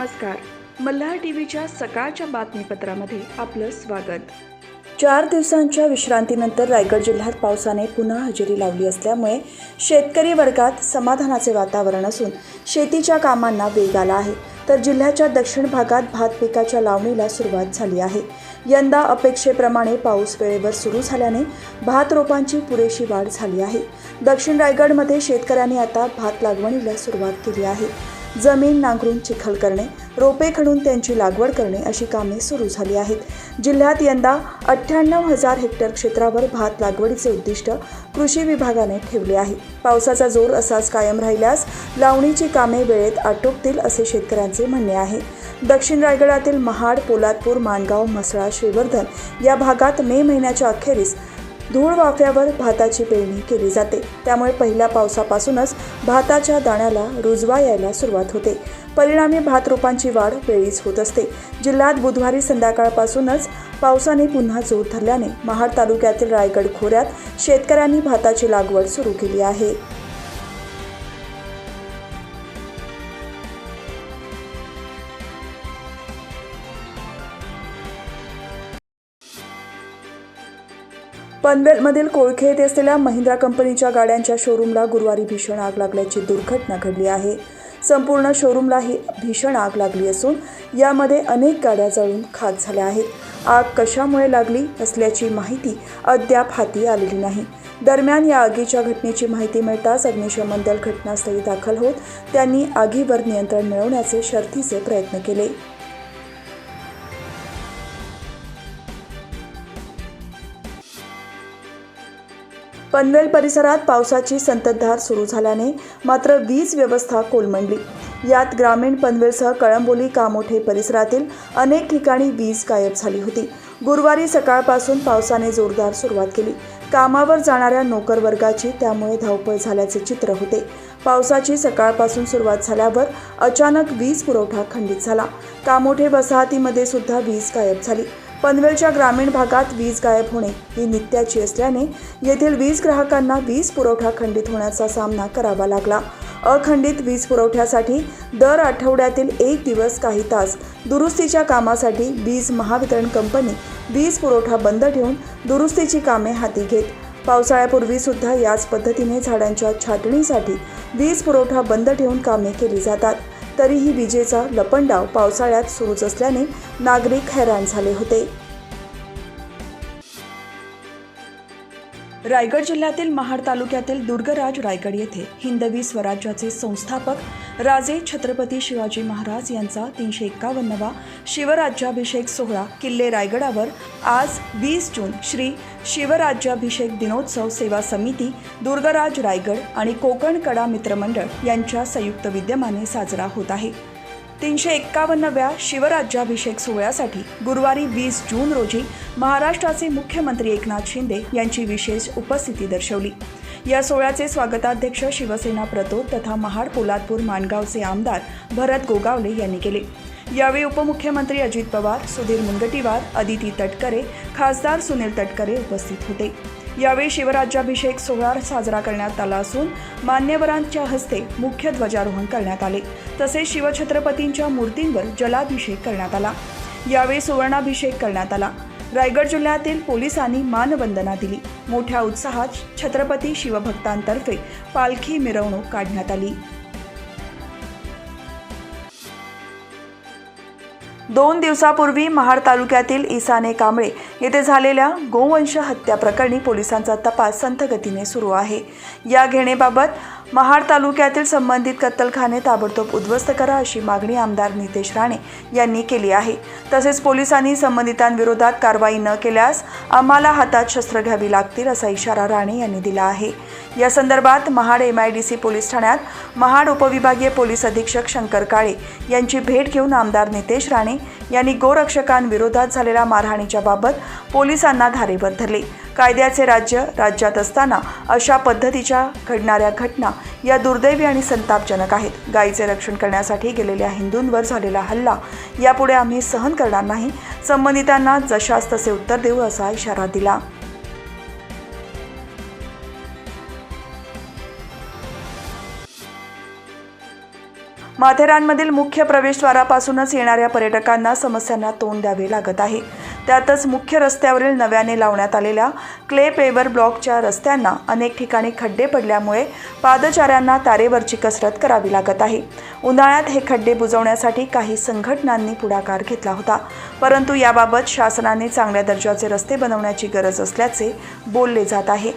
नमस्कार. मल्हार टीव्हीच्या सकाळच्या बातमीपत्रामध्ये आपलं स्वागत. 4 दिवसांच्या विश्रांतीनंतर रायगड जिल्ह्यात पावसाने पुन्हा हजेरी लावली असल्यामुळे शेतकरी वर्गात समाधानाचे वातावरण असून शेतीच्या कामांना वेग आला आहे. तर जिल्ह्याच्या दक्षिण भागात भात पिकाच्या लावणीला सुरुवात झाली आहे. यंदा अपेक्षेप्रमाणे पाऊस वेळेवर सुरू झाल्याने भात रोपांची पुरेशी वाढ झाली आहे. दक्षिण रायगडमध्ये शेतकऱ्यांनी आता भात लागवडीला सुरुवात केली आहे. जमीन नांगरून चिखल करणे, रोपे खणून त्यांची लागवड करणे अशी कामे सुरू झाली आहेत. जिल्ह्यात यंदा 98,000 हेक्टर क्षेत्रावर भात लागवडीचे उद्दिष्ट कृषी विभागाने ठेवले आहे. पावसाचा जोर असाच कायम राहिल्यास लावणीची कामे वेळेत आटोपतील असे शेतकऱ्यांचे म्हणणे आहे. दक्षिण रायगडातील महाड, पोलादपूर, माणगाव, म्हसळा, श्रीवर्धन या भागात मे महिन्याच्या अखेरीस धूळ वाफ्यावर भाताची पेरणी केली जाते. त्यामुळे पहिल्या पावसापासूनच भाताच्या दाण्याला रुजवा यायला सुरुवात होते. परिणामी भात रोपांची वाढ वेळीच होत असते. जिल्ह्यात बुधवारी संध्याकाळपासूनच पावसाने पुन्हा जोर धरल्याने महाड तालुक्यातील रायगड खोऱ्यात शेतकऱ्यांनी भाताची लागवड सुरू केली आहे. पनवेलमधील कोळखे येथे असलेल्या महिंद्रा कंपनीच्या गाड्यांच्या शोरूमला गुरुवारी भीषण आग लागल्याची दुर्घटना घडली आहे. संपूर्ण शोरूमला ही भीषण आग लागली असून यामध्ये अनेक गाड्या जळून खाक झाल्या आहेत. आग कशामुळे लागली असल्याची माहिती अद्याप हाती आलेली नाही. दरम्यान या आगीच्या घटनेची माहिती मिळताच अग्निशमन दल घटनास्थळी दाखल होत त्यांनी आगीवर नियंत्रण मिळवण्याचे शर्थीचे प्रयत्न केले. पनवेल परिसरात पावसाची संततधार सुरू झाल्याने मात्र वीज व्यवस्था कोलमडली. यात ग्रामीण पनवेलसह कळंबोली, कामोठे परिसरातील अनेक ठिकाणी वीज गायब झाली होती. गुरुवारी सकाळपासून पावसाने जोरदार सुरुवात केली. कामावर जाणाऱ्या नोकर वर्गाची त्यामुळे धावपळ झाल्याचे चित्र होते. पावसाची सकाळपासून सुरुवात झाल्यावर अचानक वीज पुरवठा खंडित झाला. कामोठे वसाहतीमध्ये सुद्धा वीज गायब झाली. पनवेलच्या ग्रामीण भागात वीज गायब होणे ही नित्याची असल्याने येथील वीज ग्राहकांना वीज पुरवठा खंडित होण्याचा सामना करावा लागला. अखंडित वीज पुरवठ्यासाठी दर आठवड्यातील 1 दिवस काही तास दुरुस्तीच्या कामासाठी वीज महावितरण कंपनी वीज पुरवठा बंद ठेवून दुरुस्तीची कामे हाती घेत. पावसाळ्यापूर्वी सुद्धा याच पद्धतीने झाडांच्या छाटणीसाठी वीज पुरवठा बंद ठेवून कामे केली जातात. तरीही विजेचा लपंडाव पावसाळ्यात सुरूच असल्याने नागरिक हैराण झाले होते. रायगड जिल्ह्यातील महाड तालुक्यातील दुर्गराज रायगड येथे हिंदवी स्वराज्याचे संस्थापक राजे छत्रपती शिवाजी महाराज यांचा 351वा शिवराज्याभिषेक सोहळा किल्ले रायगडावर आज 20 जून श्री शिवराज्याभिषेक दिनोत्सव सेवा समिती, दुर्गराज रायगड आणि कोकण कडा मित्रमंडळ यांच्या संयुक्त विद्यमाने साजरा होत आहे. 351व्या शिवराज्याभिषेक सोहळ्यासाठी गुरुवारी 20 जून रोजी महाराष्ट्राचे मुख्यमंत्री एकनाथ शिंदे यांची विशेष उपस्थिती दर्शवली. या सोहळ्याचे स्वागताध्यक्ष शिवसेना प्रतोद तथा महाड, पोलादपूर, माणगावचे आमदार भरत गोगावले यांनी केले. यावेळी उपमुख्यमंत्री अजित पवार, सुधीर मुनगंटीवार, अदिती तटकरे, खासदार सुनील तटकरे उपस्थित होते. यावेळी शिवराज्याभिषेक सोहळा साजरा करण्यात आला असून मान्यवरांच्या हस्ते मुख्य ध्वजारोहण करण्यात आले. तसेच शिवछत्रपतींच्या मूर्तींवर जलाभिषेक करण्यात आला. यावेळी सुवर्णाभिषेक करण्यात आला. रायगड जिल्ह्यातील पोलिसांनी मानवंदना दिली. मोठ्या उत्साहात छत्रपती शिवभक्तांतर्फे पालखी मिरवणूक काढण्यात आली. 2 दिवसापूर्वी महाड तालुक्यातील इसाने कांबळे येथे झालेल्या गोवंश हत्या प्रकरणी पोलिसांचा तपास संथ गतीने सुरू आहे. या घेणेबाबत महाड तालुक्यातील संबंधित कत्तलखाने ताबडतोब उद्ध्वस्त करा अशी मागणी आमदार नितेश राणे यांनी केली आहे. तसेच पोलिसांनी संबंधितांविरोधात कारवाई न केल्यास आम्हाला हातात शस्त्र घ्यावी लागतील असा इशारा राणे यांनी दिला आहे. या संदर्भात महाड MIDC पोलीस ठाण्यात महाड उपविभागीय पोलीस अधीक्षक शंकर काळे यांची भेट घेऊन आमदार नितेश राणे यांनी गोरक्षकांविरोधात झालेल्या मारहाणीच्या बाबत पोलिसांना धारेवर धरले. कायद्याचे राज्य राज्यात असताना अशा पद्धतीच्या घडणाऱ्या घटना या दुर्दैवी आणि संतापजनक आहेत. गायीचे रक्षण करण्यासाठी गेलेल्या हिंदूंवर झालेला हल्ला यापुढे आम्ही सहन करणार नाही. संबंधितांना जशास तसे उत्तर देऊ असा इशारा दिला. माथेरानमधील मुख्य प्रवेशद्वारापासूनच येणाऱ्या पर्यटकांना समस्यांना तोंड द्यावे लागत आहे. त्यातच मुख्य रस्त्यावरील नव्याने लावण्यात आलेल्या क्ले पेवर ब्लॉकच्या रस्त्यांना अनेक ठिकाणी खड्डे पडल्यामुळे पादचाऱ्यांना तारेवरची कसरत करावी लागत आहे. उन्हाळ्यात हे खड्डे बुजवण्यासाठी काही संघटनांनी पुढाकार घेतला होता, परंतु याबाबत शासनाने चांगल्या दर्जाचे रस्ते बनवण्याची गरज असल्याचे बोलले जात आहे.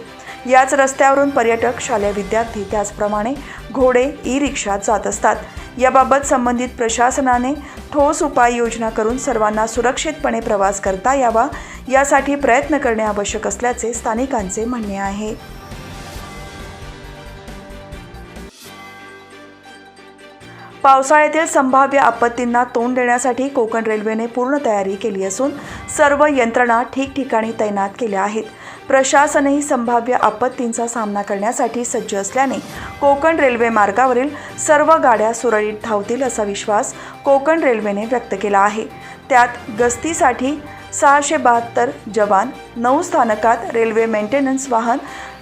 याच रस्त्यावरून पर्यटक, शालेय विद्यार्थी, त्याचप्रमाणे घोडे, ई-रिक्षा जात असतात. याबाबत संबंधित प्रशासनाने ठोस उपाययोजना करून सर्वांना सुरक्षितपणे प्रवास करता यावा यासाठी प्रयत्न करणे आवश्यक असल्याचे स्थानिकांचे म्हणणे आहे. पावसाळ्यातील संभाव्य आपत्तींना तोंड देण्यासाठी कोकण रेल्वेने पूर्ण तयारी केली असून सर्व यंत्रणा ठिकठिकाणी तैनात केल्या आहेत. प्रशासनही संभाव्य आपत्तींचा सामना करण्यासाठी सज्ज असल्याने कोकण रेल्वे मार्गावरील सर्व गाड्या सुरळीत धावतील असा विश्वास कोकण रेल्वेने व्यक्त केला आहे. त्यात गस्तीसाठी 672 जवान, 9 स्थानकात रेल्वे मेंटेनन्स वाहन,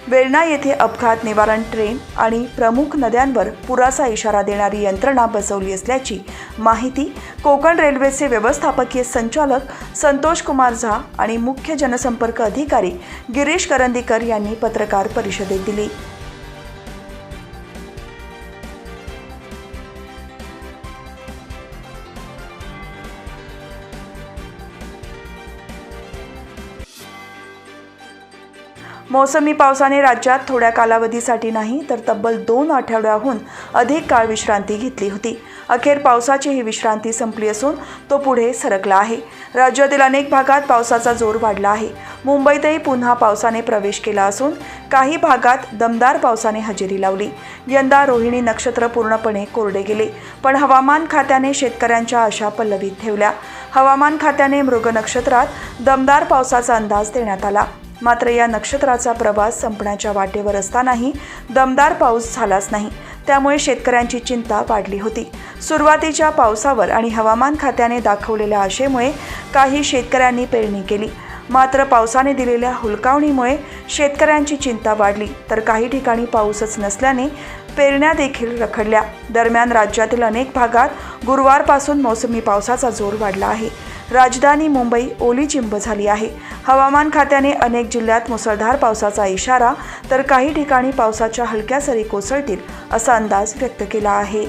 वेल्हा येथे अपघात निवारण ट्रेन आणि प्रमुख नद्यांवर पुराचा इशारा देणारी यंत्रणा बसवली असल्याची माहिती कोकण रेल्वेचे व्यवस्थापकीय संचालक संतोष कुमार झा आणि मुख्य जनसंपर्क अधिकारी गिरीश करंदीकर यांनी पत्रकार परिषदेत दिली. मोसमी पावसाने राज्यात थोड्या कालावधीसाठी नाही तर तब्बल 2 आठवड्याहून अधिक काळ विश्रांती घेतली होती. अखेर पावसाची ही विश्रांती संपली असून तो पुढे सरकला आहे. राज्यातील अनेक भागात पावसाचा जोर वाढला आहे. मुंबईतही पुन्हा पावसाने प्रवेश केला असून काही भागात दमदार पावसाने हजेरी लावली. यंदा रोहिणी नक्षत्र पूर्णपणे कोरडे गेले, पण हवामान खात्याने शेतकऱ्यांच्या आशा पल्लवीत ठेवल्या. हवामान खात्याने मृग नक्षत्रात दमदार पावसाचा अंदाज देण्यात आला. मात्र या नक्षत्राचा प्रवास संपण्याच्या वाटेवर असतानाही दमदार पाऊस झालाच नाही. त्यामुळे शेतकऱ्यांची चिंता वाढली होती. सुरुवातीच्या पावसावर आणि हवामान खात्याने दाखवलेल्या आशेमुळे काही शेतकऱ्यांनी पेरणी केली. मात्र पावसाने दिलेल्या हुलकावणीमुळे शेतकऱ्यांची चिंता वाढली, तर काही ठिकाणी पाऊसच नसल्याने पेरण्या देखील रखडल्या. दरम्यान राज्यातील अनेक भागात गुरुवारपासून मोसमी पावसाचा जोर वाढला आहे. राजधानी मुंबई ओलीचिंब झाली आहे. हवामान खात्याने अनेक जिल्ह्यात मुसळधार पावसाचा इशारा तर काही ठिकाणी पावसाच्या हलक्या सरी कोसळतील असा अंदाज व्यक्त केला आहे.